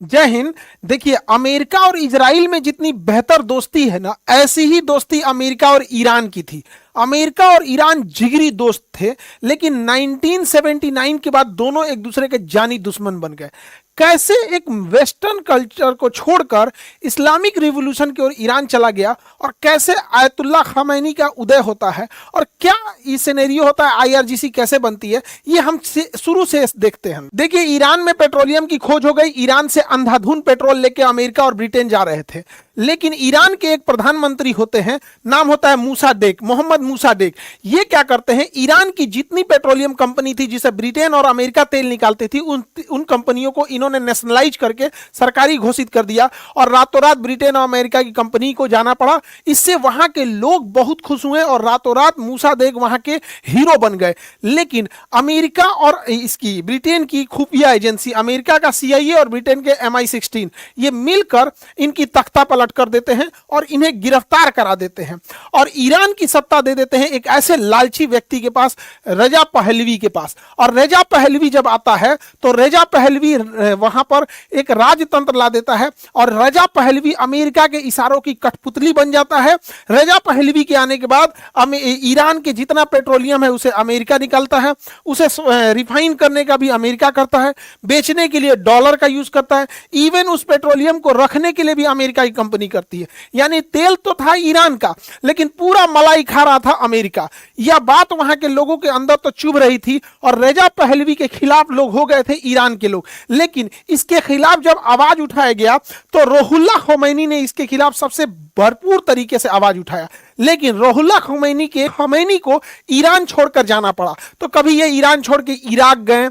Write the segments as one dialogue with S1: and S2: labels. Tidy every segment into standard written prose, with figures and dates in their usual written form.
S1: जय हिंद। देखिए, अमेरिका और इजराइल में जितनी बेहतर दोस्ती है ना, ऐसी ही दोस्ती अमेरिका और ईरान की थी। अमेरिका और ईरान जिगरी दोस्त थे, लेकिन 1979 के बाद दोनों एक दूसरे के जानी दुश्मन बन गए। कैसे एक वेस्टर्न कल्चर को छोड़कर इस्लामिक रिवॉल्यूशन की ओर ईरान चला गया, और कैसे आयतुल्लाह खमैनी का उदय होता है, और क्या ये सिनेरियो होता है, आईआरजीसी कैसे बनती है, ये हम शुरू से देखते हैं। देखिए, ईरान में पेट्रोलियम की खोज हो गई। ईरान से अंधाधुंध पेट्रोल लेके अमेरिका और ब्रिटेन जा रहे थे, लेकिन ईरान के एक प्रधानमंत्री होते हैं, नाम होता है मूसाडेक, मोहम्मद मूसाडेक। ये क्या करते हैं, ईरान की जितनी पेट्रोलियम कंपनी थी जिसे ब्रिटेन और अमेरिका तेल निकालती थी, उन कंपनियों को इन्होंने नेशनलाइज करके सरकारी घोषित कर दिया, और रातों रात ब्रिटेन और अमेरिका की कंपनी को जाना पड़ा। इससे वहां के लोग बहुत खुश हुए और रातों रात मूसाडेक वहां के हीरो बन गए। लेकिन अमेरिका और इसकी ब्रिटेन की खुफिया एजेंसी, अमेरिका का सीआईए और ब्रिटेन के MI16, ये मिलकर इनकी तख्ता पलट कर देते हैं और इन्हें गिरफ्तार करा देते हैं, और ईरान की सत्ता दे देते हैं एक ऐसे लालची व्यक्ति के पास, रजा पहलवी के पास। और रजा पहलवी जब आता है तो रजा पहलवी वहां पर एक राजतंत्र ला देता है, और रजा पहलवी अमेरिका के इशारों की कठपुतली बन जाता है। रजा पहलवी के आने के बाद ईरान के जितना पेट्रोलियम है उसे अमेरिका निकालता है, उसे रिफाइन करने का भी अमेरिका करता है, बेचने के लिए डॉलर का यूज करता है, इवन उस पेट्रोलियम को रखने के लिए भी अमेरिका की कंपनी करती है। यानी तेल तो था ईरान का, लेकिन पूरा मलाई खा रहा था अमेरिका। यह बात वहां के लोगों के अंदर तो चुभ रही थी, और रजा पहलवी के खिलाफ लोग हो गए थे ईरान के लोग। लेकिन इसके खिलाफ जब आवाज उठाया गया तो रूहुल्लाह खोमैनी ने इसके खिलाफ सबसे भरपूर तरीके से आवाज उठाया। लेकिन रूहुल्लाह खोमैनी को ईरान छोड़कर जाना पड़ा। तो कभी ये ईरान छोड़ के इराक गए,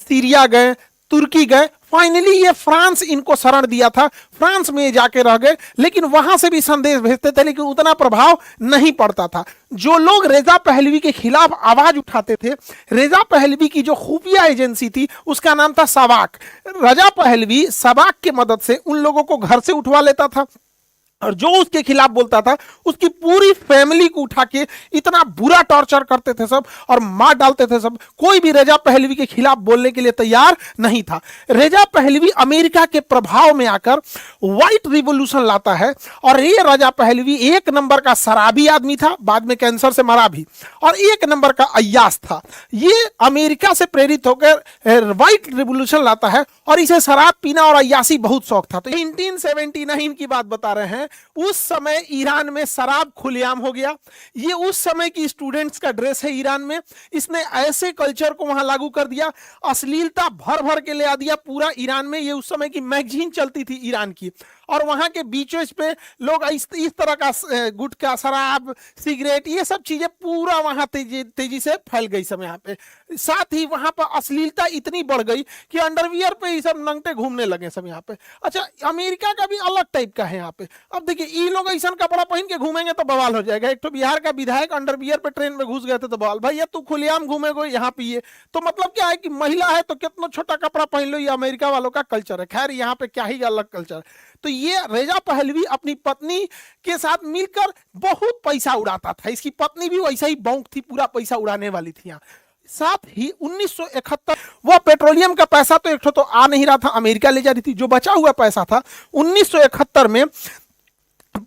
S1: सीरिया गए, तुर्की गए, फाइनली ये फ्रांस इनको शरण दिया था, फ्रांस में जाके रह गए। लेकिन वहां से भी संदेश भेजते थे, लेकिन उतना प्रभाव नहीं पड़ता था। जो लोग रेजा पहलवी के खिलाफ आवाज उठाते थे, रेजा पहलवी की जो खुफिया एजेंसी थी उसका नाम था सबाक। रजा पहलवी सबाक की मदद से उन लोगों को घर से उठवा लेता था, और जो उसके खिलाफ बोलता था उसकी पूरी फैमिली को उठा के इतना बुरा टॉर्चर करते थे सब, और मार डालते थे सब। कोई भी रेजा पहलवी के खिलाफ बोलने के लिए तैयार नहीं था। रेजा पहलवी अमेरिका के प्रभाव में आकर व्हाइट रिवॉल्यूशन लाता है, और ये रेजा पहलवी एक नंबर का शराबी आदमी था, बाद में कैंसर से मरा भी, और एक नंबर का अय्याश था। ये अमेरिका से प्रेरित होकर व्हाइट रिवॉल्यूशन लाता है, और इसे शराब पीना और अय्याशी बहुत शौक था। तो 1979 की बात बता रहे हैं। उस समय ईरान में शराब खुलेआम हो गया। ये उस समय की स्टूडेंट्स का ड्रेस है ईरान में। इसने ऐसे कल्चर को वहां लागू कर दिया, अश्लीलता भर भर के ले आ दिया पूरा ईरान में। ये उस समय की मैगजीन चलती थी ईरान की, और वहां के बीचों पे लोग इस तरह का गुटखा, शराब, सिगरेट, ये सब चीजें पूरा वहां तेजी से फैल गई सब यहाँ पे। साथ ही वहां पर अश्लीलता इतनी बढ़ गई कि अंडरवियर पे ये सब नंगटे घूमने लगे सब यहाँ पे। अच्छा, अमेरिका का भी अलग टाइप का है यहाँ पे। अब देखिए, ये लोग ऐसा कपड़ा पहन के घूमेंगे तो बवाल हो जाएगा। एक तो बिहार का विधायक अंडरवियर पे ट्रेन में घुस गए थे तो बवाल, भैया तू खुलेआम घूमेगो यहाँ पे। ये तो मतलब क्या है कि महिला है तो कितना छोटा कपड़ा पहन लो, ये अमेरिका वालों का कल्चर है। खैर, यहाँ पे क्या ही अलग कल्चर। तो ये रेजा पहलवी अपनी पत्नी के साथ मिलकर बहुत पैसा उड़ाता था। इसकी पत्नी भी वैसा ही बौंक थी, पूरा पैसा उड़ाने वाली थी यहाँ। साथ ही 1971 वो पेट्रोलियम का पैसा तो एक तो आ नहीं रहा था, अमेरिका ले जा रही थी। जो बचा हुआ पैसा था 1971 में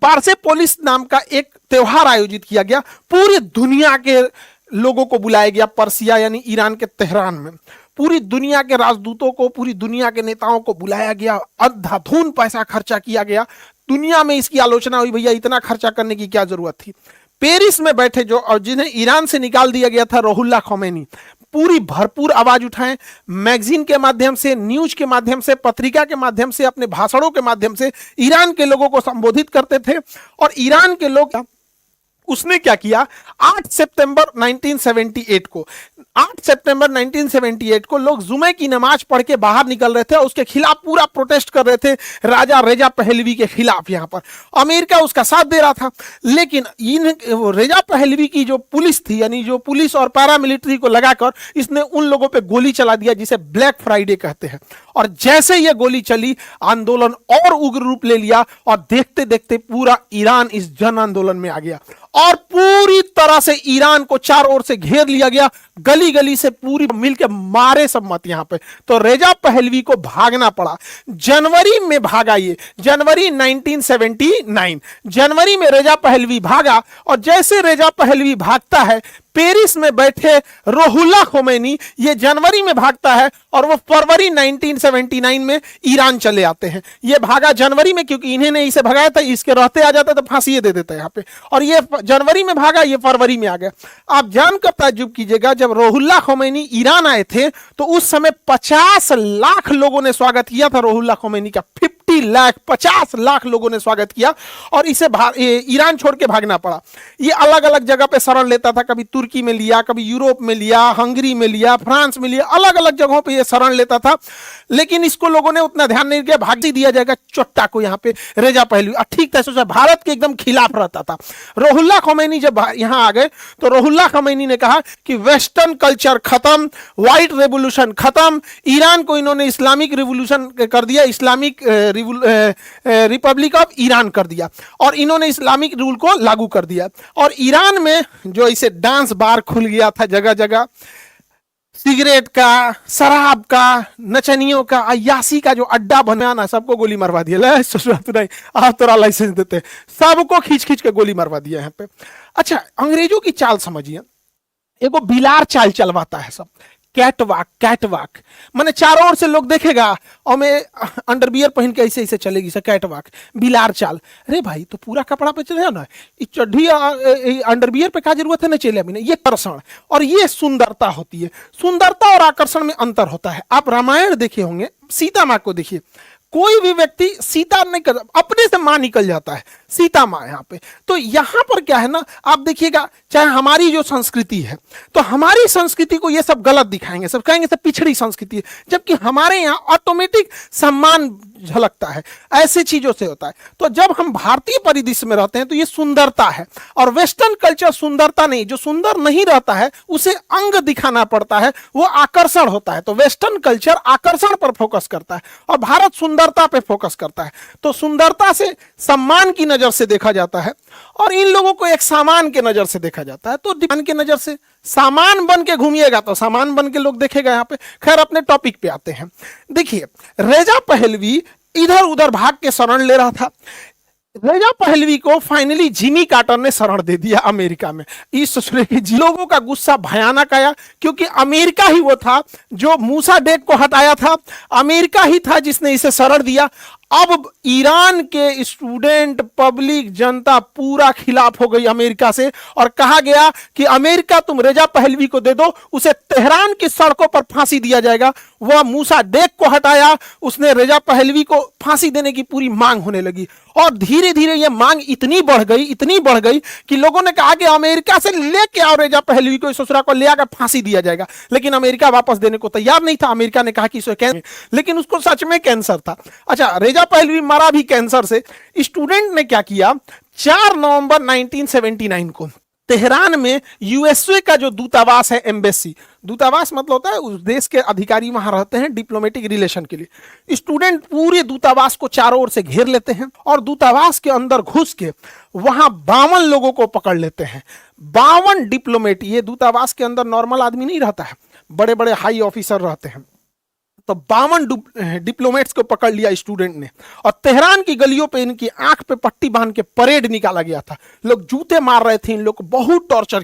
S1: पार्सेपोलिस नाम का एक त्योहार आयोजित किया गया। पूरी दुनिया के लोगों को बुलाया गया पर्सिया यानी ईरान के तेहरान में। पूरी दुनिया के राजदूतों को, पूरी दुनिया के नेताओं को बुलाया गया, अंधाधुंध पैसा खर्चा किया गया। दुनिया में इसकी आलोचना हुई, भैया इतना खर्चा करने की क्या जरूरत थी। पेरिस में बैठे जो, और जिन्हें ईरान से निकाल दिया गया था, रूहुल्लाह खोमैनी, पूरी भरपूर आवाज उठाएं। मैगजीन के माध्यम से, न्यूज के माध्यम से, पत्रिका के माध्यम से, अपने भाषणों के माध्यम से ईरान के लोगों को संबोधित करते थे। और ईरान के लोग, उसने क्या किया, 8 सितंबर 1978 को लोग जुमे की नमाज पढ़ के बाहर निकल रहे थे, और उसके खिलाफ पूरा प्रोटेस्ट कर रहे थे, राजा रेजा पहलवी के खिलाफ। यहां पर अमेरिका उसका साथ दे रहा था। लेकिन रेजा पहलवी की जो पुलिस थी, यानी जो पुलिस और पैरामिलिट्री को लगाकर इसने उन लोगों पे गोली चला दिया, जिसे ब्लैक फ्राइडे कहते हैं। और जैसे ये गोली चली, आंदोलन और उग्र रूप ले लिया, और देखते देखते पूरा ईरान इस जन आंदोलन में आ गया। और पूरी तरह से ईरान को चारों ओर से घेर लिया गया, गली गली से पूरी मिलकर मारे सब मत यहां पे। तो रेजा पहलवी को भागना पड़ा। जनवरी में भागा, ये जनवरी 1979 जनवरी में रेजा पहलवी भागा। और जैसे रेजा पहलवी भागता है, पेरिस में बैठे रोहुल्ला खोमेनी ये जनवरी में भागता है और वो फरवरी 1979 में ईरान चले आते हैं। ये भागा जनवरी में क्योंकि इन्हें ने इसे भगाया था, इसके रहते आ जाता तो फांसी दे देता यहाँ पे। और ये जनवरी में भागा, ये फरवरी में आ गया। आप जानकर ताज्जुब कीजिएगा, जब रोहुल्ला खोमेनी ईरान आए थे तो उस समय 50 लाख लोगों ने स्वागत किया था रोहुल्ला खोमेनी का। 50 लाख, 50 लाख लोगों ने स्वागत किया और इसे ईरान छोड़ के भागना पड़ा। ये अलग अलग जगह पे शरण लेता था, कभी तुर्की में लिया, कभी यूरोप में लिया, हंगरी में लिया, फ्रांस में लिया, अलग अलग जगहों पे ये शरण लेता था। लेकिन इसको लोगों ने उतना ध्यान नहीं दिया, भाग दिया जाएगा चोट्टा को यहाँ पे रेजा पहलवी। ठीक था, सोचा भारत के एकदम खिलाफ रहता था। रोहुल्ला खोमेनी जब यहां आ गए तो रोहुल्ला खोमेनी ने कहा कि वेस्टर्न कल्चर खत्म, व्हाइट रेवोल्यूशन खत्म, ईरान को इन्होंने इस्लामिक रिवोल्यूशन कर दिया, इस्लामिक रिपब्लिक ऑफ ईरान कर दिया और इन्होंने इस्लामिक रूल को लागू कर दिया। और ईरान में जो इसे डांस बार खुल गया था, जगह जगह सिगरेट का, शराब का, नचनियों का, अयासी का जो अड्डा बनाना, सबको गोली मरवा दिया। नहीं, आप तोरा लाइसेंस देते, सबको खींच खींच के गोली मरवा दिया यहाँ पे। अच्छा, अंग्रेजों की चाल समझिए, एगो बिलार चाल चलवाता है सब, कैटवाक। कैटवाक माने चारों ओर से लोग देखेगा और मैं अंडरवियर पहन के ऐसे ऐसे चलेगी से, कैटवाक, बिलार चाल। अरे भाई, तो पूरा कपड़ा पे चले ना, चड्ढी अंडरवियर पे क्या जरूरत है, ना चले अभी। ये आकर्षण और ये सुंदरता होती है। सुंदरता और आकर्षण में अंतर होता है। आप रामायण देखे होंगे, सीता माँ को देखिए, कोई भी व्यक्ति सीता नहीं कर, अपने से मां निकल जाता है, सीता मां यहाँ पे। तो यहां पर क्या है ना, आप देखिएगा, चाहे हमारी जो संस्कृति है, तो हमारी संस्कृति को ये सब गलत दिखाएंगे, सब कहेंगे सब पिछड़ी संस्कृति है, जबकि हमारे यहाँ ऑटोमेटिक सम्मान झलकता है, ऐसे चीजों से होता है। तो जब हम भारतीय परिदृश्य में रहते हैं तो ये सुंदरता है। और वेस्टर्न कल्चर सुंदरता नहीं, जो सुंदर नहीं रहता है उसे अंग दिखाना पड़ता है, वो आकर्षण होता है। तो वेस्टर्न कल्चर आकर्षण पर फोकस करता है और भारत सुंदरता पे फोकस करता है। तो सुंदरता से सम्मान की नजर से देखा जाता है और इन लोगों को एक सामान के नजर से देखा जाता है। तो ध्यान के नजर से सामान बन के घूमिएगा तो सामान बन के लोग देखेगा यहाँ पे। खैर, अपने टॉपिक पे आते हैं। देखिए, रेजा पहलवी इधर उधर भाग के शरण ले रहा था। रेजा पहलवी को फाइनली जिमी कार्टर ने शरण दे दिया अमेरिका में। इस ससुरे के लोगों का गुस्सा भयानक आया, क्योंकि अमेरिका ही वो था जो मूसा डेक को हटाया था, अमेरिका ही था जिसने इसे शरण दिया। अब ईरान के स्टूडेंट, पब्लिक, जनता पूरा खिलाफ हो गई अमेरिका से और कहा गया कि अमेरिका तुम रेजा पहलवी को दे दो, उसे तेहरान की सड़कों पर फांसी दिया जाएगा। वह मूसा डेक को हटाया, उसने रेजा पहलवी को फांसी देने की पूरी मांग होने लगी और धीरे धीरे यह मांग इतनी बढ़ गई कि लोगों ने कहा कि अमेरिका से लेके आओ रेजा पहलवी को, इस ससुरा को ले आकर फांसी दिया जाएगा। लेकिन अमेरिका वापस देने को तैयार नहीं था। अमेरिका ने कहा कि इसे कैंसर, लेकिन उसको सच में कैंसर था। अच्छा, रेजा पहलवी मरा भी कैंसर से। स्टूडेंट ने क्या किया, 4 नवंबर 1979 को तेहरान में यूएसए का जो दूतावास है, एम्बेसी, दूतावास मतलब होता है उस देश के अधिकारी वहां रहते हैं डिप्लोमेटिक रिलेशन के लिए। स्टूडेंट पूरे दूतावास को चारों ओर से घेर लेते हैं और दूतावास के अंदर घुस के वहां 52 लोगों को पकड़ लेते हैं। 52 डिप्लोमेट, ये दूतावास के अंदर नॉर्मल आदमी नहीं रहता है, बड़े बड़े हाई ऑफिसर रहते हैं। तो 52 डिप्लोमेट्स को पकड़ लिया स्टूडेंट ने और तेहरान की गलियों पे इनकी आंख पे पट्टी बांध के परेड निकाला गया था। लोग जूते मार रहे थे, इन लोग को बहुत टॉर्चर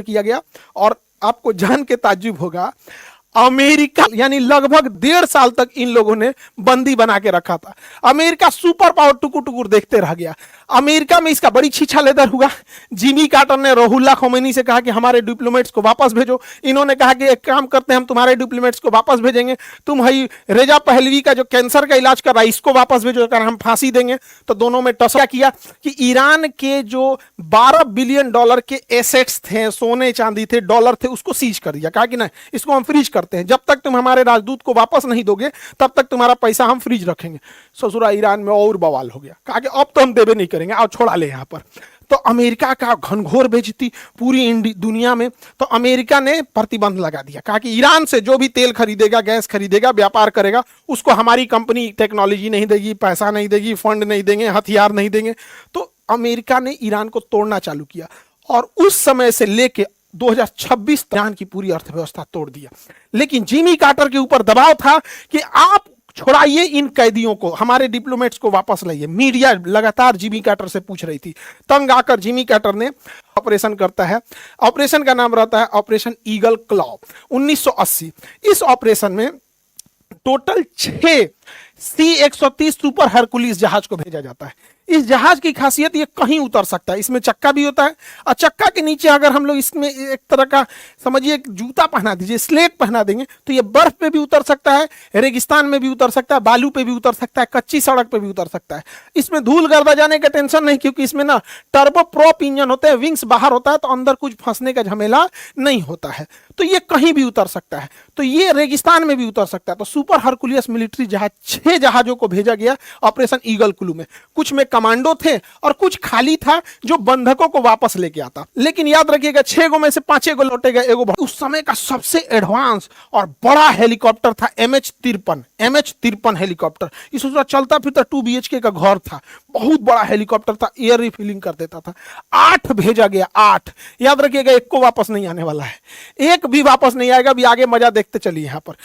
S1: किया गया। और आपको जान के ताज्जुब होगा, अमेरिका यानी लगभग 1.5 साल तक इन लोगों ने बंदी बना के रखा था। अमेरिका सुपर पावर टुकुर टुकुर देखते रह गया। अमेरिका में इसका बड़ी छीछा लेदर हुआ। जिमी कार्टर ने रोहुल्ला खोमेनी से कहा कि हमारे डिप्लोमेट्स को वापस भेजो। इन्होंने कहा कि एक काम करते हैं, हम तुम्हारे डिप्लोमेट्स को वापस भेजेंगे, तुम है रेजा पहलवी का जो कैंसर का इलाज कर रहा है इसको वापस भेजो, अगर हम फांसी देंगे। तो दोनों में टसा किया कि ईरान के जो $12 बिलियन के एसेट्स थे, सोने चांदी थे, डॉलर थे, उसको सीज कर दिया। कहा कि नहीं, इसको हम फ्रीज करते हैं, जब तक तुम हमारे राजदूत को वापस नहीं दोगे तब तक तुम्हारा पैसा हम फ्रीज रखेंगे। ससुरा ईरान में और बवाल हो गया, कहा कि अब तो हम देवे नहीं करेंगे, आओ छोड़ा ले यहां पर। तो अमेरिका का घनघोर बेइज्जती पूरी दुनिया में। तो अमेरिका ने प्रतिबंध लगा दिया, कहा कि ईरान से जो भी तेल खरीदेगा, गैस खरीदेगा, व्यापार करेगा, उसको हमारी कंपनी टेक्नोलॉजी नहीं देगी, पैसा नहीं देगी, फंड नहीं देंगे, हथियार नहीं देंगे। तो अमेरिका ने ईरान को तोड़ना चालू किया और उस समय से लेके 2026 तक ईरान की पूरी अर्थव्यवस्था तोड़ दिया। लेकिन जिमी कार्टर के ऊपर दबाव था कि आप छोड़ाइए इन कैदियों को, हमारे डिप्लोमेट्स को वापस लाइए। मीडिया लगातार जिमी कार्टर से पूछ रही थी। तंग आकर जिमी कार्टर ने ऑपरेशन करता है। ऑपरेशन का नाम रहता है ऑपरेशन ईगल क्लॉ 1980। इस ऑपरेशन में टोटल 6 C-130 सुपर हरकुलिस जहाज को भेजा जाता है। इस जहाज की खासियत ये कहीं उतर सकता है, इसमें चक्का भी होता है और चक्का के नीचे अगर हम लोग इसमें एक तरह का समझिए एक जूता पहना दीजिए, स्लेट पहना देंगे तो ये बर्फ पे भी उतर सकता है, रेगिस्तान में भी उतर सकता है, बालू पे भी उतर सकता है, कच्ची सड़क पे भी उतर सकता है। इसमें धूल गर्दा जाने का टेंशन नहीं, क्योंकि इसमें ना टर्बो प्रोप इंजन होते हैं, विंग्स बाहर होता है तो अंदर कुछ फंसने का झमेला नहीं होता है। तो ये कहीं भी उतर सकता है, तो ये रेगिस्तान में भी उतर सकता है। तो सुपर हरकुलियस मिलिट्री जहाज 6 जहाजों को भेजा गया ऑपरेशन ईगल क्लू में। कुछ में कमांडो थे और कुछ खाली था जो बंधकों को वापस लेके आता। लेकिन याद रखिएगा 6 गो में से 5 गो लौटेगा, एगो उस समय का सबसे एडवांस और बड़ा हेलीकॉप्टर था MH-53 हेलीकॉप्टर। इस चलता फिरता 2 BHK का घर था, बहुत बड़ा हेलीकॉप्टर था, एयर रिफिलिंग कर देता था। 8 भेजा गया, 8 याद रखिएगा, एक को वापस नहीं आने वाला है, एक भी वापस नहीं आएगा। अभी आगे मजा देखते चलिए यहाँ पर।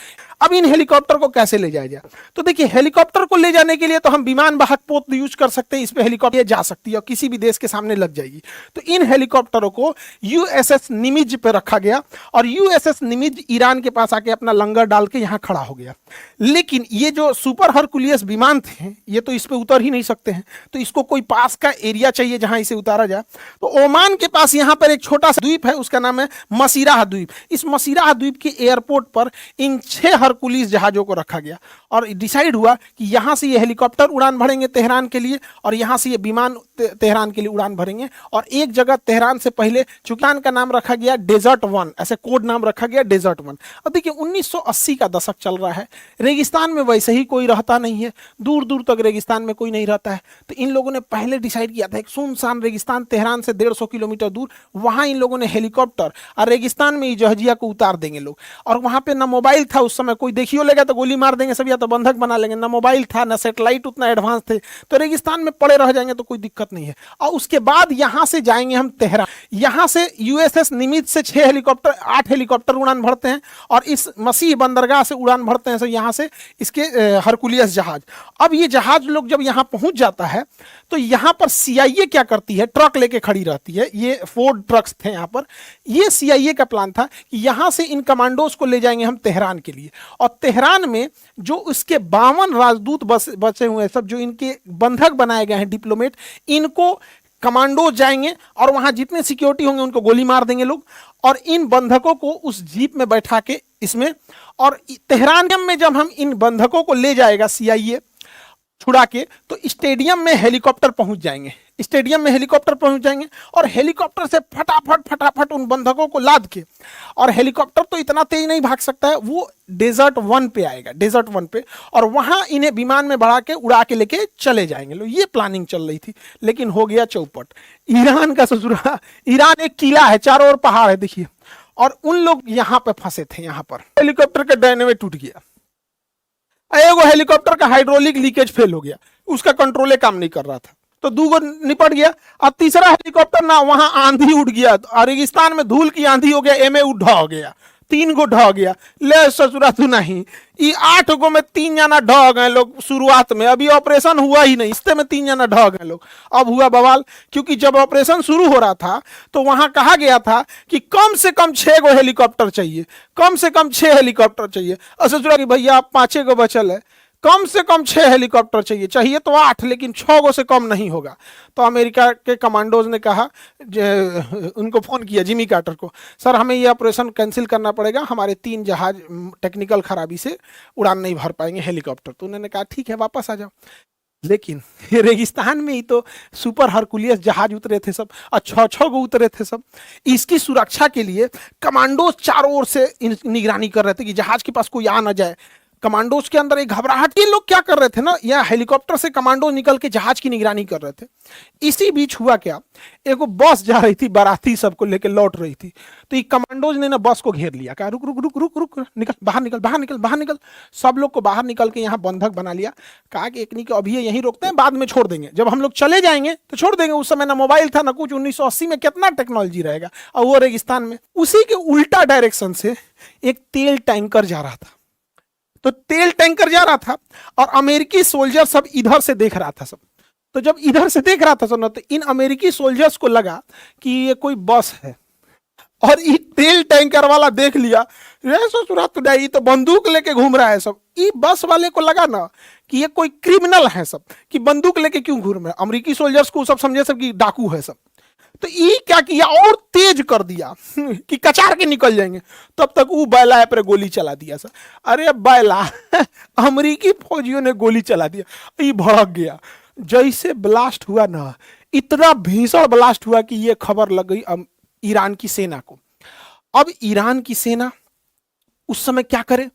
S1: अब इन हेलीकॉप्टर को कैसे ले जाया जाए, तो देखिए हेलीकॉप्टर को ले जाने के लिए तो हम विमान वाहक पोत यूज कर सकते हैं, इस पे हेलीकॉप्टर जा सकती है और किसी भी देश के सामने लग जाएगी। तो इन हेलीकॉप्टरों को USS निमिज पे रखा गया और USS निमिज ईरान के पास आके अपना लंगर डाल के यहाँ खड़ा हो गया। लेकिन ये जो सुपर हरकुलियस विमान थे ये तो इस पे उतर ही नहीं सकते हैं, तो इसको कोई पास का एरिया चाहिए जहां इसे उतारा जाए। तो ओमान के पास यहाँ पर एक छोटा सा द्वीप है, उसका नाम है मसीराह द्वीप। इस मसीराह द्वीप के एयरपोर्ट पर इन 6 हरकुलिस जहाजों को रखा गया और डिसाइड हुआ कि यहां से ये हेलीकॉप्टर उड़ान भरेंगे तेहरान के लिए और यहां से ये विमान तेहरान के लिए उड़ान भरेंगे। और एक जगह तेहरान से पहले चुकान का नाम रखा गया डेजर्ट 1, ऐसे कोड नाम रखा गया डेजर्ट 1। अब देखिए 1980 का दशक चल रहा है, रेगिस्तान में वैसे ही कोई रहता नहीं है, दूर दूर तक रेगिस्तान में कोई नहीं रहता है। तो इन लोगों ने पहले डिसाइड किया था एक सुनसान रेगिस्तान तेहरान से 150 किलोमीटर दूर, वहां इन लोगों ने हेलीकॉप्टर और रेगिस्तान में ही जहाजिया को उतार देंगे लोग। और वहां पे ना मोबाइल था उस समय, कोई देखियो लेगा तो गोली मार देंगे सब, या तो बंधक बना लेंगे। ना मोबाइल था ना सैटेलाइट उतना एडवांस थे, तो रेगिस्तान में पड़े रह जाएंगे तो कोई दिक्कत नहीं है। और उसके बाद यहां से जाएंगे हम तेहरान, यहां से USS निमिज से 6 हेलीकॉप्टर 8 हेलीकॉप्टर उड़ान भरते हैं और इस मसीह बंदरगाह से उड़ान भरते हैं यहां से इसके हरकुलियस जहाज। अब ये जहाज लोग जब यहां पहुंच जाता है तो यहां पर CIA क्या करती है, ट्रक लेके खड़ी रहती है, ये फोर्ड ट्रक्स थे यहां पर। ये CIA का प्लान था कि यहां से इन कमांडोज को ले जाएंगे हम तेहरान के लिए, और तेहरान में जो उसके 52 राजदूत बचे हुए हैं सब, जो इनके बंधक बनाए गए हैं डिप्लोमेट, इनको कमांडो जाएंगे और वहां जितने सिक्योरिटी होंगे उनको गोली मार देंगे लोग, और इन बंधकों को उस जीप में बैठा के इसमें, और तेहरान में जब हम इन बंधकों को ले जाएगा CIA छुड़ा के, तो स्टेडियम में हेलीकॉप्टर पहुंच जाएंगे, स्टेडियम में हेलीकॉप्टर पहुंच जाएंगे और हेलीकॉप्टर से फटाफट उन बंधकों को लाद के, और हेलीकॉप्टर तो इतना तेज नहीं भाग सकता है, वो डेजर्ट 1 पे आएगा, डेजर्ट 1 पे, और वहां इन्हें विमान में बढ़ा के उड़ा के लेके चले जाएंगे लोग। ये प्लानिंग चल रही थी, लेकिन हो गया चौपट। ईरान का ससुरा, ईरान एक किला है, चारों ओर पहाड़ है देखिए, और उन लोग यहाँ पे फंसे थे। यहाँ पर हेलीकॉप्टर का डायनेमिक टूट गया, एगो हेलीकॉप्टर का हाइड्रोलिक लीकेज फेल हो गया, उसका कंट्रोले काम नहीं कर रहा था, तो 2 निपट गया। अब तीसरा हेलीकॉप्टर ना, वहां आंधी उड़ गया, रेगिस्तान में धूल की आंधी हो गया, एमे ढह गया, 3 गो ढह गया। ले ससुरा तू नहीं, ये 8 गो में 3 जना ढह गए लोग शुरुआत में, अभी ऑपरेशन हुआ ही नहीं, इससे में 3 जना ढह गए लोग। अब हुआ बवाल, क्योंकि जब ऑपरेशन शुरू हो रहा था तो वहां कहा गया था कि कम से कम 6 गो हेलीकॉप्टर चाहिए, कम से कम 6 हेलीकॉप्टर चाहिए। ससुरा कि भैया आप 5 गो बचल है, कम से कम 6 हेलीकॉप्टर चाहिए, चाहिए तो 8, लेकिन 6 गो से कम नहीं होगा। तो अमेरिका के कमांडोज ने कहा, उनको फोन किया जिमी कार्टर को, सर हमें ये ऑपरेशन कैंसिल करना पड़ेगा, हमारे 3 जहाज टेक्निकल खराबी से उड़ान नहीं भर पाएंगे हेलीकॉप्टर। तो उन्होंने कहा ठीक है वापस आ जाओ। लेकिन रेगिस्तान में ही तो सुपर हरकुलियस जहाज उतरे थे सब, और 6 गो उतरे थे सब। इसकी सुरक्षा के लिए कमांडो चारों ओर से निगरानी कर रहे थे कि जहाज के पास कोई आ ना जाए। कमांडोज के अंदर एक घबराहट। ये लोग क्या कर रहे थे ना, या हेलीकॉप्टर से कमांडो निकल के जहाज की निगरानी कर रहे थे। इसी बीच हुआ क्या, एक बस जा रही थी, बाराती सबको लेके लौट रही थी, तो ये कमांडोज ने ना बस को घेर लिया, कहा रुक रुक रुक रुक रुक, निकल बाहर निकल बाहर निकल बाहर निकल। सब लोग को बाहर निकल के यहाँ बंधक बना लिया। कहा कि एकनी को अभी यहीं रोकते हैं, बाद में छोड़ देंगे, जब हम लोग चले जाएंगे तो छोड़ देंगे। उस समय ना मोबाइल था ना कुछ, 1980 में कितना टेक्नोलॉजी रहेगा, और वो रेगिस्तान में। उसी के उल्टा डायरेक्शन से एक तेल टैंकर जा रहा था। तो तेल टैंकर जा रहा था और अमेरिकी सोल्जर सब इधर से देख रहा था सब। तो जब इधर से देख रहा था सब, तो इन अमेरिकी सोल्जर्स को लगा कि ये कोई बस है, और ये तेल टैंकर वाला देख लिया, ये तो बंदूक लेके घूम रहा है सब। ये बस वाले को लगा ना कि ये कोई क्रिमिनल है सब, कि बंदूक लेके क्यों घूम रहा है। अमेरिकी सोल्जर्स को सब समझे सब कि डाकू है सब। तो ये क्या किया, और तेज कर दिया कि कचार के निकल जाएंगे। तब तक वो बैला पर गोली चला दिया सर। अरे बैला अमेरिकी फौजियों ने गोली चला दिया, ये भड़क गया। जैसे ब्लास्ट हुआ ना, इतना भीषण ब्लास्ट हुआ कि ये खबर लग गई ईरान की सेना को। अब ईरान की सेना उस समय क्या करे,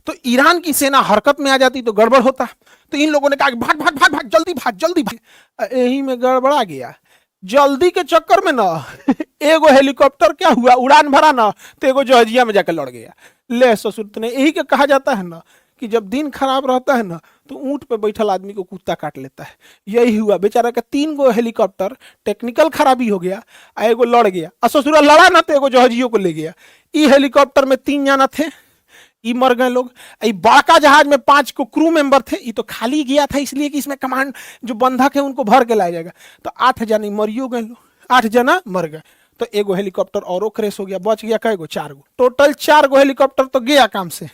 S1: तो ईरान की सेना हरकत में आ जाती तो गड़बड़ होता। तो इन लोगों ने कहा भाग भाग भाग भाग, जल्दी भाग जल्दी भाग। यही में गड़बड़ा गया। जल्दी के चक्कर में ना एगो हेलीकॉप्टर क्या हुआ, उड़ान भरा ना, तो एगो जॉर्जिया में जाकर लड़ गया। ले ससुर ने, यही के कहा जाता है ना कि जब दिन खराब रहता है ना, तो ऊंट पे बैठल आदमी को कुत्ता काट लेता है। यही हुआ, बेचारा का 3 गो हेलीकॉप्टर टेक्निकल खराबी हो गया, एगो लड़ गया। ससुरा लड़ा ना तो एगो जहाजियों को ले गया। ई हेलीकॉप्टर में 3 जना थे, ये मर गए लोग। ये बड़का जहाज में 5 को क्रू मेंबर थे, ये तो खाली गया था इसलिए कि इसमें कमांड जो बंधक है उनको भर के लाया जाएगा। तो 8 जने मरियो गए लोग, 8 जना मर गए। तो एगो हेलीकॉप्टर और क्रैश हो गया, बच गया कई गो, 4 गो। टोटल 4 गो हेलीकॉप्टर तो गया काम से,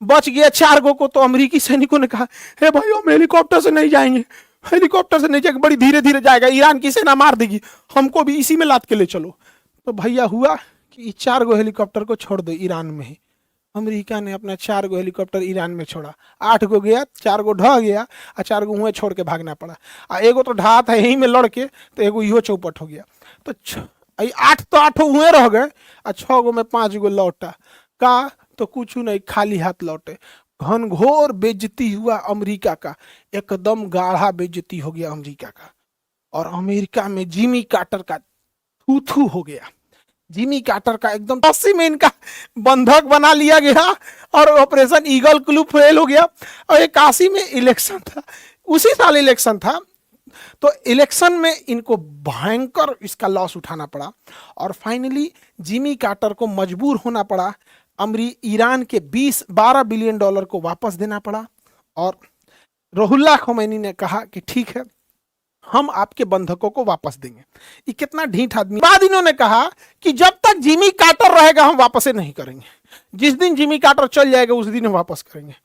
S1: बच गया 4 गो को। तो अमेरिकी सैनिकों ने कहा, हे भाई हम हेलीकॉप्टर से नहीं जाएंगे, हेलीकॉप्टर से नहीं जाएंगे, बड़ी धीरे धीरे जाएगा, ईरान की सेना मार देगी, हमको भी इसी में लाद के ले चलो। तो भैया हुआ कि 4 गो हेलीकॉप्टर को छोड़ दो ईरान में ही। अमेरिका ने अपना 4 गो हेलीकॉप्टर ईरान में छोड़ा, 8 गो गया, 4 गो ढह गया, और 4 गो हुए छोड़ के भागना पड़ा। और एगो तो ढहा था यहीं में लड़ के, तो एगो इहो चौपट हो गया। तो 8 तो 8 हुए रह गए, और 6 गो में 5 गो लौटा का, तो कुछ नहीं, खाली हाथ लौटे। घनघोर बेइज्जती हुआ अमेरिका का, एकदम गाढ़ा बेइज्जती हो गया अमेरिका का। और अमेरिका में जिमी कार्टर का थू थू हो गया। जिमी कार्टर का एकदम 80 में इनका बंधक बना लिया गया, और ऑपरेशन ईगल क्लू फेल हो गया। और 81 में इलेक्शन था, उसी साल इलेक्शन था। तो इलेक्शन में इनको भयंकर इसका लॉस उठाना पड़ा, और फाइनली जिमी कार्टर को मजबूर होना पड़ा, ईरान के 12 बिलियन डॉलर को वापस देना पड़ा। और रुहुल्लाह खोमैनी ने कहा कि ठीक है, हम आपके बंधकों को वापस देंगे। ये कितना ढीठ आदमी। बाद इन्होंने कहा कि जब तक जिमी कार्टर रहेगा हम वापस नहीं करेंगे, जिस दिन जिमी कार्टर चल जाएगा उस दिन हम वापस करेंगे।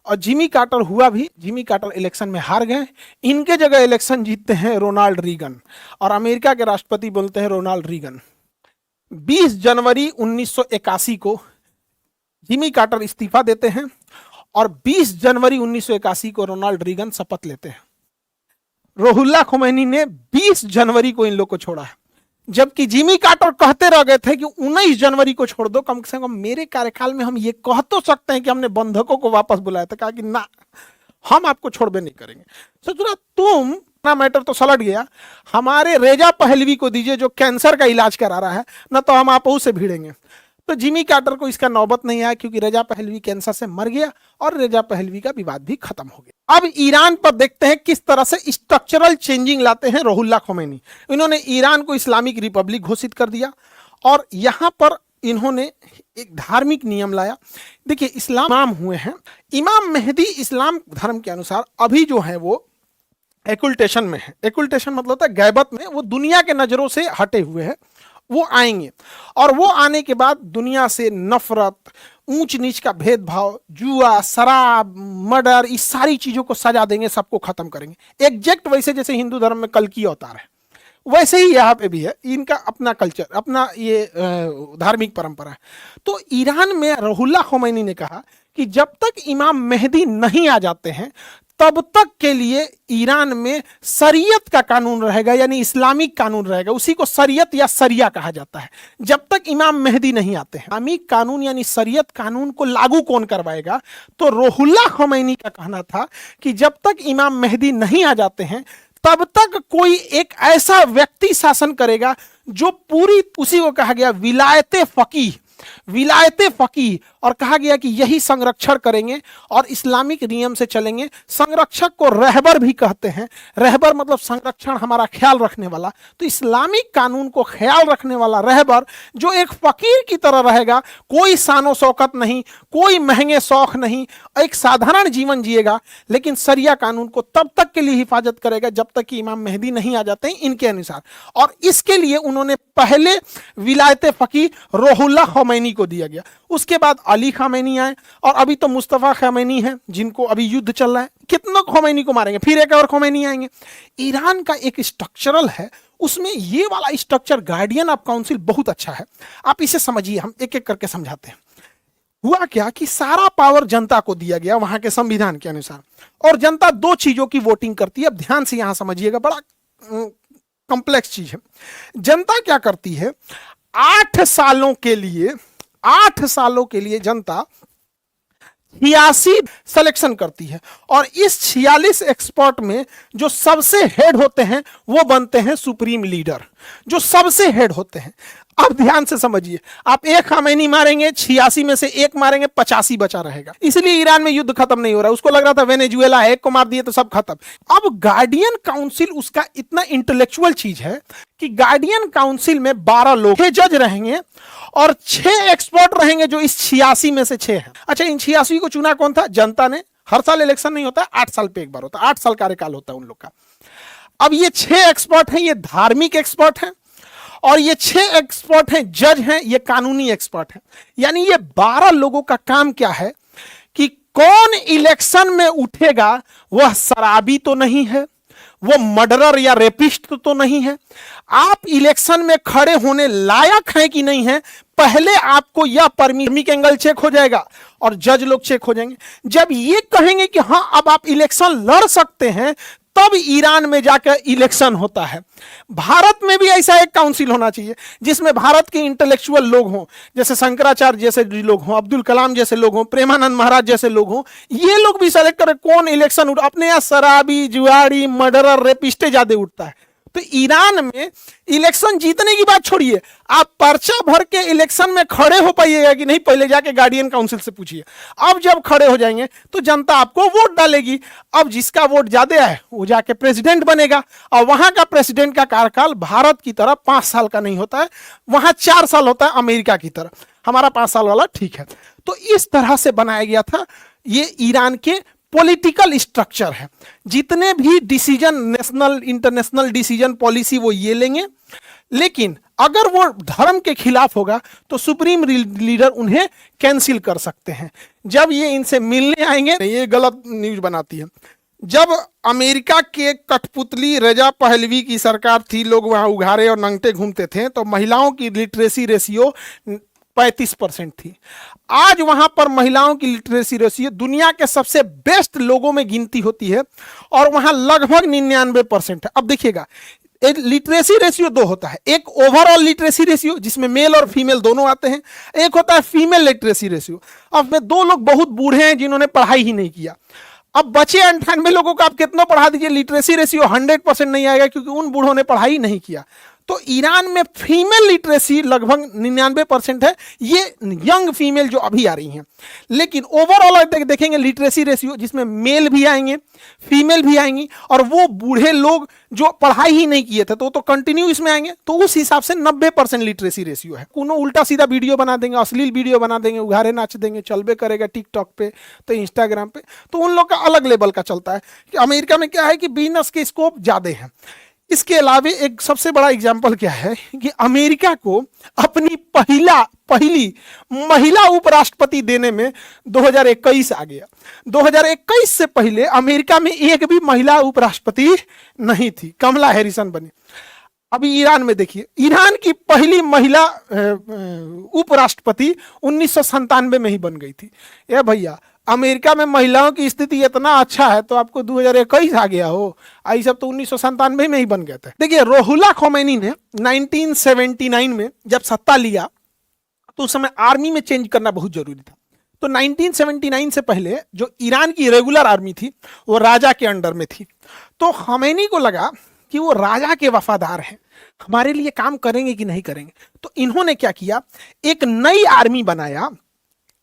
S1: और जिमी कार्टर हुआ भी, जिमी कार्टर इलेक्शन में हार गए। इनके जगह इलेक्शन जीतते हैं रोनाल्ड रीगन, और अमेरिका के राष्ट्रपति बोलते हैं रोनाल्ड रीगन। 20 जनवरी 1981 को जिमी कार्टर इस्तीफा देते हैं, और 20 जनवरी 1981 को रोनाल्ड रीगन शपथ लेते हैं। रुहुल्लाह खोमैनी ने 20 जनवरी को इन लोग को छोड़ा है, जबकि जिमी कार्टर कहते रह गए थे कि 19 जनवरी को छोड़ दो, कम से कम मेरे कार्यकाल में हम ये कह तो सकते हैं कि हमने बंधकों को वापस बुलाया था। कहा कि ना, हम आपको छोड़बे नहीं करेंगे। सोचो तुम ना, मैटर तो सलट गया, हमारे रेजा पहलवी को दीजिए जो कैंसर का इलाज करा रहा है ना, तो हम आप से भिड़ेंगे। तो जिमी कार्टर को इसका नौबत नहीं आया, क्योंकि रेजा पहलवी कैंसर से मर गया, और रेजा पहलवी का विवाद भी खत्म हो गया। अब ईरान पर देखते हैं किस तरह से स्ट्रक्चरल चेंजिंग लाते हैं रुहुल्लाह खोमैनी। इन्होंने ईरान को इस्लामिक रिपब्लिक घोषित कर दिया, और यहां पर इन्होंने एक धार्मिक नियम लाया। देखिए, इस्लाम हुए हैं, इमाम मेहदी इस्लाम धर्म के अनुसार अभी जो है वो एक्युल्टेशन में है। एक्युल्टेशन मतलब होता है गैबत में, वो दुनिया के नजरों से हटे हुए हैं। वो आएंगे, और वो आने के बाद दुनिया से नफरत, ऊंच नीच का भेदभाव, जुआ, शराब, मर्डर, इस सारी चीजों को सजा देंगे, सबको खत्म करेंगे। एग्जैक्ट वैसे जैसे हिंदू धर्म में कल्कि अवतार है, वैसे ही यहाँ पे भी है। इनका अपना कल्चर, अपना ये धार्मिक परंपरा है। तो ईरान में रुहुल्लाह खोमैनी ने कहा कि जब तक इमाम मेहदी नहीं आ जाते हैं तब तक के लिए ईरान में शरीयत का कानून रहेगा, यानी इस्लामिक कानून रहेगा। उसी को शरीयत या शरिया कहा जाता है, जब तक इमाम मेहदी नहीं आते हैं। इस्लामिक कानून यानी शरीयत कानून को लागू कौन करवाएगा? तो रूहुल्लाह ख़ुमैनी का कहना था कि जब तक इमाम मेहदी नहीं आ जाते हैं तब तक कोई एक ऐसा व्यक्ति शासन करेगा जो पूरी, उसी को कहा गया विलायते फकीह, विलायते फकीह, और कहा गया कि यही संरक्षण करेंगे और इस्लामिक नियम से चलेंगे। संरक्षक को रहबर भी कहते हैं। रहबर मतलब संरक्षण, हमारा ख्याल रखने वाला। तो इस्लामिक कानून को ख्याल रखने वाला रहबर जो एक फकीर की तरह रहेगा, कोई शानो शौकत नहीं, कोई महंगे शौक नहीं, एक साधारण जीवन जिएगा, लेकिन शरिया कानून को तब तक के लिए हिफाजत करेगा जब तक कि इमाम मेहदी नहीं आ जाते हैं इनके अनुसार। और इसके लिए उन्होंने पहले विलायते फकीह रूहुल्लाह ख़ुमैनी को दिया गया। उसके बाद अली ख़ामेनी आए और अभी तो मुस्तफ़ा ख़ामेनी है जिनको अभी युद्ध चल रहा है। कितना ख़ुमैनी को मारेंगे, फिर एक और ख़ुमैनी आएंगे। ईरान का एक स्ट्रक्चरल है, उसमें ये वाला स्ट्रक्चर गार्डियन ऑफ काउंसिल बहुत अच्छा है। आप इसे समझिए, हम एक एक करके समझाते हैं। हुआ क्या कि सारा पावर जनता को दिया गया वहां के संविधान के अनुसार, और जनता दो चीजों की वोटिंग करती है। अब ध्यान से यहां समझिएगा, बड़ा कॉम्प्लेक्स चीज है। जनता क्या करती है, 8 सालों के लिए, 8 सालों के लिए जनता 86 सिलेक्शन करती है, और इस 46 एक्सपर्ट में जो सबसे हेड होते हैं वो बनते हैं सुप्रीम लीडर, जो सबसे हेड होते हैं। अब ध्यान से समझिए, आप एक ख़ामेनी मारेंगे, 86 में से एक मारेंगे, 85 बचा रहेगा। इसलिए ईरान में युद्ध खत्म नहीं हो रहा। उसको लग रहा था वेनेजुएला है, एक को मार दिए तो सब खत्म। अब गार्डियन काउंसिल उसका इतना इंटेलेक्चुअल चीज है कि गार्डियन काउंसिल में 12 लोग, 6 जज रहेंगे और 6 एक्सपर्ट रहेंगे जो इस 86 में से 6 हैं। अच्छा, इन 86 को चुना कौन था? जनता ने। हर साल इलेक्शन नहीं होता, 8 साल पे एक बार होता है, 8 साल कार्यकाल होता है उन लोग का। अब ये 6 एक्सपर्ट हैं, ये धार्मिक एक्सपर्ट हैं, और ये 6 एक्सपर्ट हैं जज हैं, ये कानूनी एक्सपर्ट हैं। यानी ये 12 लोगों का काम क्या है कि कौन इलेक्शन में उठेगा वह शराबी तो नहीं है, वो मर्डरर या रेपिस्ट तो नहीं है, आप इलेक्शन में खड़े होने लायक हैं कि नहीं है, पहले आपको यह परमिट एंगल चेक हो जाएगा और जज लोग चेक हो जाएंगे। जब ये कहेंगे कि हां अब आप इलेक्शन लड़ सकते हैं, तब ईरान में जाकर इलेक्शन होता है। भारत में भी ऐसा एक काउंसिल होना चाहिए जिसमें भारत के इंटेलेक्चुअल लोग हों, जैसे शंकराचार्य जैसे लोग हों, अब्दुल कलाम जैसे लोग हों, प्रेमानंद महाराज जैसे लोग हों। ये लोग भी सेलेक्ट करें कौन इलेक्शन उठ। अपने यहाँ शराबी, जुआड़ी, मर्डरर, रेपिस्टे ज्यादा उठता है। तो ईरान में इलेक्शन जीतने की बात छोड़िए, आप पर्चा भर के इलेक्शन में खड़े हो पाइएगा कि नहीं, पहले जाके गार्डियन काउंसिल से पूछिए। अब जब खड़े हो जाएंगे तो जनता आपको वोट डालेगी। अब जिसका वोट ज्यादा है वो जाके प्रेसिडेंट बनेगा, और वहां का प्रेसिडेंट का कार्यकाल भारत की तरह 5 साल का नहीं होता है, वहां 4 साल होता है अमेरिका की तरह। हमारा 5 साल वाला ठीक है। तो इस तरह से बनाया गया था ये ईरान के पॉलिटिकल स्ट्रक्चर है। जितने भी decision, national international decision policy, वो ये लेंगे, लेकिन अगर वो धर्म के खिलाफ होगा तो सुप्रीम लीडर उन्हें कैंसिल कर सकते हैं। जब ये इनसे मिलने आएंगे, ये गलत न्यूज बनाती है। जब अमेरिका के कठपुतली रजा पहलवी की सरकार थी, लोग वहां उघारे और नंगटे घूमते थे, तो महिलाओं की लिटरेसी रेशियो 35% थी। आज वहां पर महिलाओं की लिटरेसी रेशियो दुनिया के सबसे बेस्ट लोगों में गिनती होती है, और वहां लगभग 99% है। अब देखिएगा, लिटरेसी रेशियो 2 होता है, एक ओवरऑल लिटरेसी रेशियो जिसमें मेल और फीमेल दोनों आते हैं, एक होता है फीमेल लिटरेसी रेशियो। अब में 2 लोग बहुत बूढ़े हैं जिन्होंने पढ़ाई ही नहीं किया। अब बचे 98 लोगों को आप कितना पढ़ा दीजिए, लिटरेसी रेशियो 100% नहीं आएगा, क्योंकि उन बूढ़ों ने पढ़ाई नहीं किया। तो ईरान में फीमेल लिटरेसी लगभग 99% है, ये यंग फीमेल जो अभी आ रही हैं। लेकिन ओवरऑल देखेंगे लिटरेसी रेशियो जिसमें मेल भी आएंगे, फीमेल भी आएंगी, और वो बूढ़े लोग जो पढ़ाई ही नहीं किए थे तो कंटिन्यू इसमें आएंगे। तो उस हिसाब से 90% लिटरेसी रेशियो है। कोनो उल्टा सीधा वीडियो बना देंगे, अश्लील वीडियो बना देंगे, उघारे नाच देंगे, चलबे करेगा टिकटॉक पे, तो इंस्टाग्राम पे, तो उन लोग का अलग लेवल का चलता है। कि अमेरिका में क्या है कि बिजनेस के स्कोप ज्यादा है। इसके अलावा एक सबसे बड़ा एग्जाम्पल क्या है कि अमेरिका को अपनी पहली महिला उपराष्ट्रपति देने में 2021 आ गया। 2021 से पहले अमेरिका में एक भी महिला उपराष्ट्रपति नहीं थी, कमला हैरिसन बनी। अभी ईरान में देखिए, ईरान की पहली महिला उपराष्ट्रपति 1997 में ही बन गई थी। ये भैया, अमेरिका में महिलाओं की स्थिति इतना अच्छा है तो आपको 2021 आ गया हो? आई सब तो 1997 में ही बन गए थे। देखिए, रोहुल्ला खोमैनी ने 1979 में जब सत्ता लिया तो उस समय आर्मी में चेंज करना बहुत जरूरी था। तो 1979 से पहले जो ईरान की रेगुलर आर्मी थी वो राजा के अंडर में थी। तो खोमैनी को लगा कि वो राजा के वफादार हैं, हमारे लिए काम करेंगे कि नहीं करेंगे। तो इन्होंने क्या किया, एक नई आर्मी बनाया,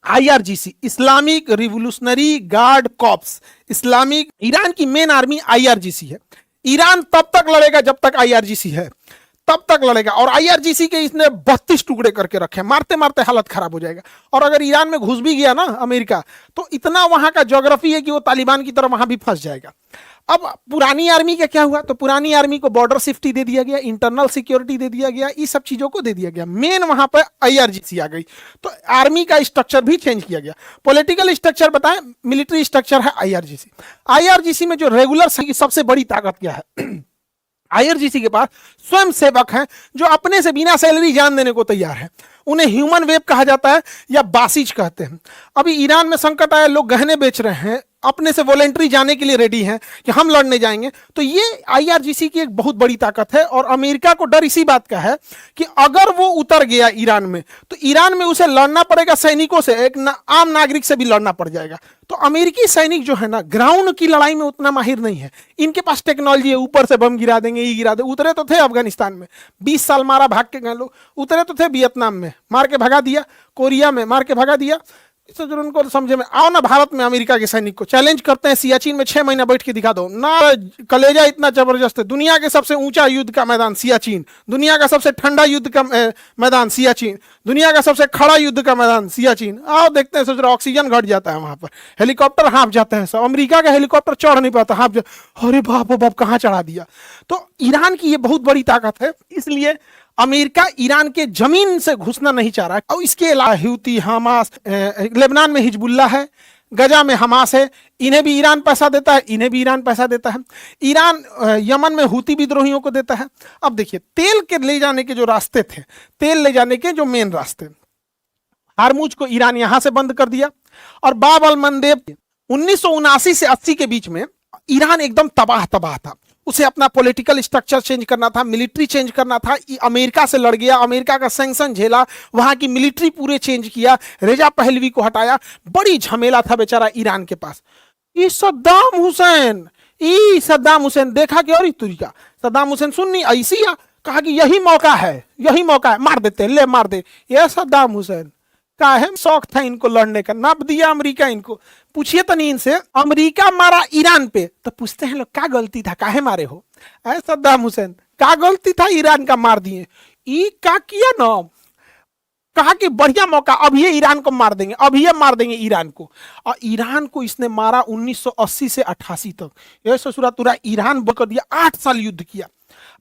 S1: IRGC, Islamic revolutionary guard corps. Islamic, Iran की मेन आर्मी आईआरजीसी है। ईरान तब तक लड़ेगा जब तक आईआरजीसी है, तब तक लड़ेगा। और आईआरजीसी के इसने 32 टुकड़े करके रखे, मारते मारते हालत खराब हो जाएगा। और अगर ईरान में घुस भी गया ना अमेरिका, तो इतना वहां का ज्योग्राफी है कि वो तालिबान की तरह वहां भी फंस जाएगा। अब पुरानी आर्मी का क्या हुआ, तो पुरानी आर्मी को बॉर्डर सेफ्टी दे दिया गया, इंटरनल सिक्योरिटी दे दिया गया, ये सब चीजों को दे दिया गया। मेन वहां पर आईआरजीसी आ गई, तो आर्मी का स्ट्रक्चर भी चेंज किया गया। पॉलिटिकल स्ट्रक्चर बताएं, मिलिट्री स्ट्रक्चर है आईआरजीसी। आईआरजीसी में जो रेगुलर सबसे बड़ी ताकत क्या है, आईआरजीसी के पास स्वयं सेवक हैं जो अपने से बिना सैलरी जान देने को तैयार है। उन्हें ह्यूमन वेब कहा जाता है या बासिज कहते हैं। अभी ईरान में संकट आया, लोग गहने बेच रहे हैं, अपने से वॉलेंट्री जाने के लिए रेडी हैं कि हम लड़ने जाएंगे। तो ये आईआरजीसी की एक बहुत बड़ी ताकत है। और अमेरिका को डर इसी बात का है कि अगर वो उतर गया ईरान में, तो ईरान में उसे लड़ना पड़ेगा सैनिकों से, एक आम नागरिक से भी लड़ना पड़ जाएगा। तो अमेरिकी सैनिक जो है ना, ग्राउंड की लड़ाई में उतना माहिर नहीं है। इनके पास टेक्नोलॉजी है, ऊपर से बम गिरा देंगे, ये गिरा देंगे। उतरे तो थे अफगानिस्तान में, 20 साल मारा, भाग के गए लोग। उतरे तो थे वियतनाम में, मार के भगा दिया, कोरिया में मार के भगा दिया। इससे जो उनको समझे में आओ ना, भारत में अमेरिका के सैनिक को चैलेंज करते हैं, सियाचिन में 6 महीना बैठ के दिखा दो ना। कलेजा इतना जबरदस्त है। दुनिया के सबसे ऊंचा युद्ध का मैदान सियाचिन, दुनिया का सबसे ठंडा युद्ध का मैदान सियाचिन, दुनिया का सबसे खड़ा युद्ध का मैदान सियाचिन। आओ देखते हैं, सोच रहे ऑक्सीजन घट जाता है वहां पर, हेलीकॉप्टर हाँफ जाते हैं सब। अमेरिका का हेलीकॉप्टर चढ़ नहीं पाता, हाँफ अरे बाप बाप कहाँ चढ़ा दिया। तो ईरान की ये बहुत बड़ी ताकत है, इसलिए अमेरिका ईरान के जमीन से घुसना नहीं चाह रहा है। और इसके अलावा हूती, हमास, लेबनान में हिजबुल्लाह है, गजा में हमास है, इन्हें भी ईरान पैसा देता है, इन्हें भी ईरान पैसा देता है। ईरान यमन में हूती विद्रोहियों को देता है। अब देखिए, तेल के ले जाने के जो रास्ते थे, तेल ले जाने के जो मेन रास्ते, हारमुज को ईरान यहां से बंद कर दिया। और बाब अल मंदेब 1979 से 80 के बीच में ईरान एकदम तबाह था। उसे अपना पॉलिटिकल स्ट्रक्चर चेंज करना था, मिलिट्री चेंज करना था। अमेरिका से लड़ गया, अमेरिका का सैंक्शन झेला, वहां की मिलिट्री पूरे चेंज किया, रेजा पहलवी को हटाया। बड़ी झमेला था बेचारा ईरान के पास। ये सद्दाम हुसैन देखा कि और तरीका, सद्दाम हुसैन सुननी ऐसी कहा कि यही मौका है, मार देते, ले मार दे। ये सद्दाम हुसैन का है, शौक था इनको लड़ने का, नाप दिया अमेरिका इनको। पूछिए तो नहीं इनसे, अमेरिका मारा ईरान पे तो पूछते हैं लोग क्या गलती था, काहे मारे हो? सद्दाम हुसैन क्या गलती था, ईरान का मार दिए। ई क्या किया ना, कहा कि बढ़िया मौका, अब ये ईरान को मार देंगे, अब ये मार देंगे ईरान को। और ईरान को इसने मारा 1980 से 88 तक। ये ससुरा तुरा ईरान कर दिया, 8 साल युद्ध किया।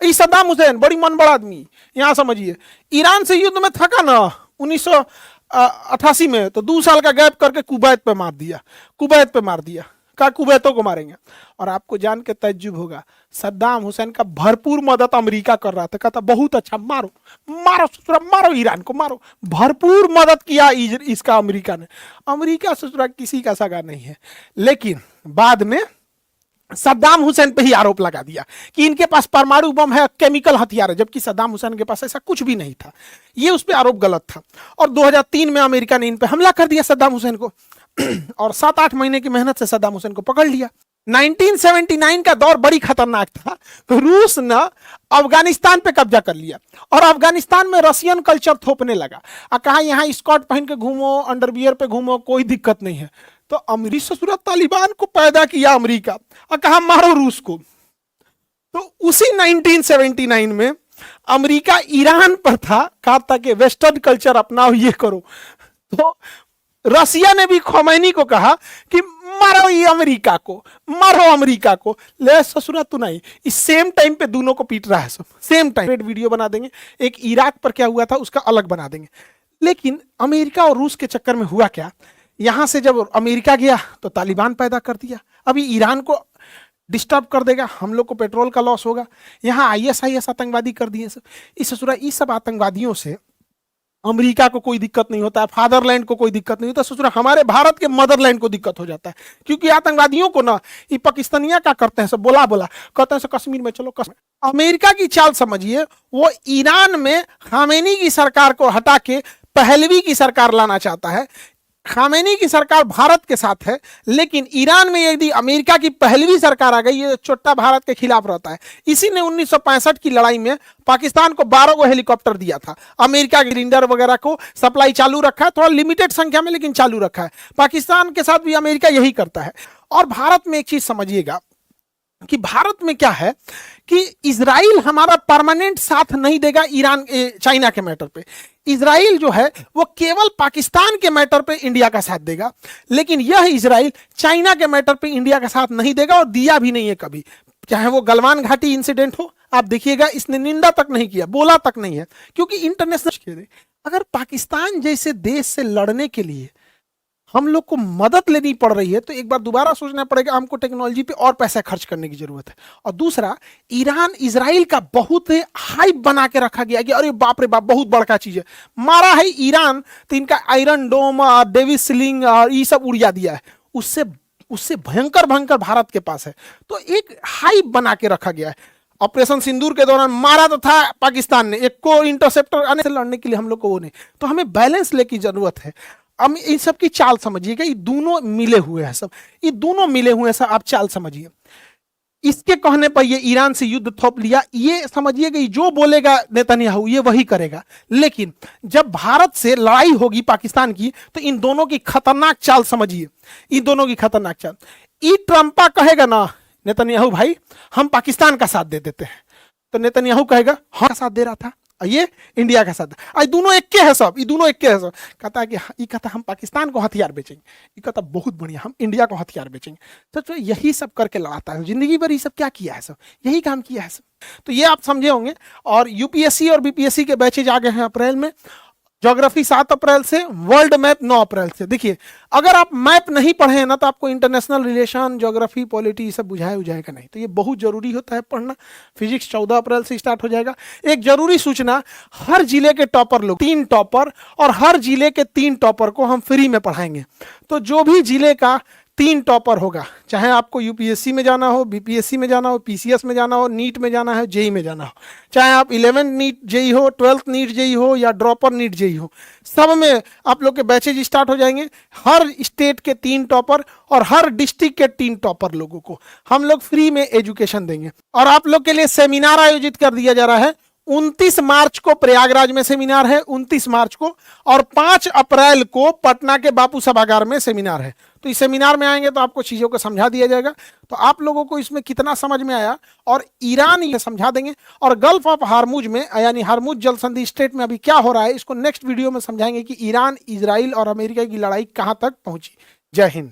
S1: ये सद्दाम हुसैन बड़ी मन बड़ा आदमी, यहां समझिए, ईरान से युद्ध में थका ना 1988 में, तो 2 साल का गैप करके कुवैत पे मार दिया। का कुवैतों को मारेंगे। और आपको जान के तज्जुब होगा, सद्दाम हुसैन का भरपूर मदद अमेरिका कर रहा था। कहता बहुत अच्छा, मारो ईरान को, मारो। भरपूर मदद किया इसका अमेरिका ने। अमेरिका ससुरा किसी का सगा नहीं है। लेकिन बाद में सद्दाम हुसैन पे ही आरोप लगा दिया कि इनके पास परमाणु बम है, केमिकल हथियार है, जबकि सद्दाम हुसैन के पास ऐसा कुछ भी नहीं था। ये उस पर आरोप गलत था। और 2003 में अमेरिका ने इन पे हमला कर दिया सद्दाम हुसैन को और 7-8 महीने की मेहनत से सद्दाम हुसैन को पकड़ लिया। 1979 का दौर बड़ी खतरनाक था। रूस ने अफगानिस्तान पे कब्जा कर लिया और अफगानिस्तान में रशियन कल्चर थोपने लगा। कहा यहाँ स्कॉट पहन के घूमो, अंडरवियर पे घूमो, कोई दिक्कत नहीं है। तो अमेरिका सूरत तालिबान को पैदा किया अमेरिका और कहा मारो रूस को। तो उसी 1979 में अमेरिका ईरान पर था, कहा था कि वेस्टर्न कल्चर अपनाओ, ये करो। तो रसिया ने भी खोमैनी को कहा कि मारो ये अमेरिका को, मारो अमेरिका को। ले ससुरा तू नहीं, इस सेम टाइम पे दोनों को पीट रहा है सब, सेम टाइम। वीडियो बना देंगे, एक इराक पर क्या हुआ था उसका अलग बना देंगे। लेकिन अमेरिका और रूस के चक्कर में हुआ क्या, यहां से जब अमेरिका गया तो तालिबान पैदा कर दिया। अभी ईरान को डिस्टर्ब कर देगा, हम लोग को पेट्रोल का लॉस होगा। यहाँ ISIS आतंकवादी कर दिए सब। इस सब आतंकवादियों से अमेरिका को कोई दिक्कत नहीं होता है, फादरलैंड को कोई दिक्कत नहीं होता, ससुरा हमारे भारत के मदरलैंड को दिक्कत हो जाता है। क्योंकि आतंकवादियों को ना, ये पाकिस्तानिया क्या करते हैं, सब बोला बोला कहते हैं सब कश्मीर में चलो कश्मीर। अमेरिका की चाल समझिए, वो ईरान में खामेनी की सरकार को हटा के पहलवी की सरकार लाना चाहता है। खामेनी की सरकार भारत के साथ है, लेकिन ईरान में यदि अमेरिका की पहलवी सरकार आ गई, ये छोटा भारत के खिलाफ रहता है। इसी ने 1965 की लड़ाई में पाकिस्तान को 12 को हेलीकॉप्टर दिया था। अमेरिका के सिलेंडर वगैरह को सप्लाई चालू रखा है, थोड़ा लिमिटेड संख्या में, लेकिन चालू रखा है। पाकिस्तान के साथ भी अमेरिका यही करता है। और भारत में एक चीज समझिएगा कि भारत में क्या है कि इजराइल हमारा परमानेंट साथ नहीं देगा ईरान चाइना के मैटर पे। इजराइल जो है वो केवल पाकिस्तान के मैटर पे इंडिया का साथ देगा, लेकिन यह इजराइल चाइना के मैटर पे इंडिया का साथ नहीं देगा, और दिया भी नहीं है कभी। चाहे वो गलवान घाटी इंसिडेंट हो, आप देखिएगा इसने निंदा तक नहीं किया, बोला तक नहीं है, क्योंकि इंटरनेशनल अगर पाकिस्तान जैसे देश से लड़ने के लिए हम लोग को मदद लेनी पड़ रही है, तो एक बार दोबारा सोचना पड़ेगा, हमको टेक्नोलॉजी पे और पैसा खर्च करने की जरूरत है। और दूसरा, ईरान इजराइल का बहुत हाइप बना के रखा गया कि अरे बाप रे बाप बहुत बड़का चीज है। मारा है ईरान तो इनका आयरन डोम और डेविस स्लिंग और ये सब उड़िया दिया है। उससे उससे भयंकर भयंकर भारत के पास है, तो एक हाइप बना के रखा गया है। ऑपरेशन सिंदूर के दौरान मारा तो था पाकिस्तान ने, एक को इंटरसेप्टर आने से लड़ने के लिए हम लोग को वो नहीं। तो हमें बैलेंस लेने की जरूरत है। अब इन सब की चाल समझिएगा, ये दोनों मिले हुए हैं, सब ये दोनों मिले हुए हैं, सब आप चाल समझिए। इसके कहने पर ये ईरान से युद्ध थोप लिया, ये समझिएगा जो बोलेगा नेतन्याहू ये वही करेगा। लेकिन जब भारत से लड़ाई होगी पाकिस्तान की, तो इन दोनों की खतरनाक चाल समझिए, इन दोनों की खतरनाक चाल। ई ट्रंपा कहेगा ना नेतन्याहू भाई हम पाकिस्तान का साथ दे देते हैं, तो नेतन्याहू कहेगा हाँ साथ दे रहा था, ये इंडिया का साथ। आज दोनों एक के है सब, ये दोनों एक के है सब। कहता है कि ये कहता हम पाकिस्तान को हथियार बेचेंगे, ये कहता बहुत बढ़िया हम इंडिया को हथियार बेचेंगे। तो यही सब करके लड़ाता है जिंदगी भर, ये सब क्या किया है, सब यही काम किया है सब। तो ये आप समझे होंगे। और यूपीएससी और बीपीएससी के बैचेज आ गए हैं अप्रैल में। ज्योग्राफी 7 अप्रैल से, वर्ल्ड मैप 9 अप्रैल से। देखिए अगर आप मैप नहीं पढ़े हैं ना, तो आपको इंटरनेशनल रिलेशन, ज्योग्राफी, पॉलिटी सब बुझाएगा नहीं, तो ये बहुत जरूरी होता है पढ़ना। फिजिक्स 14 अप्रैल से स्टार्ट हो जाएगा। एक जरूरी सूचना, हर जिले के टॉपर लोग, 3 टॉपर, और हर जिले के 3 टॉपर को हम फ्री में पढ़ाएंगे। तो जो भी जिले का 3 टॉपर होगा, चाहे आपको यूपीएससी में जाना हो, बीपीएससी में जाना हो, पीसीएस में जाना हो, नीट में जाना है, जेई में जाना हो, चाहे आप 11 नीट जेई हो, 12th नीट जेई हो, या ड्रॉपर नीट जेई हो, सब में आप लोग के बैचेज स्टार्ट हो जाएंगे। हर स्टेट के 3 टॉपर और हर डिस्ट्रिक्ट के 3 टॉपर लोगों को हम लोग फ्री में एजुकेशन देंगे। और आप लोग के लिए सेमिनार आयोजित कर दिया जा रहा है। 29 मार्च को प्रयागराज में सेमिनार है, 29 मार्च को, और 5 अप्रैल को पटना के बापू सभागार में सेमिनार है। तो इस सेमिनार में आएंगे तो आपको चीज़ों को समझा दिया जाएगा। तो आप लोगों को इसमें कितना समझ में आया, और ईरान ये समझा देंगे। और गल्फ ऑफ हार्मुज में, यानी हार्मुज जल संधि स्टेट में अभी क्या हो रहा है, इसको नेक्स्ट वीडियो में समझाएंगे कि ईरान, इजराइल और अमेरिका की लड़ाई कहाँ तक पहुंची। जय हिंद।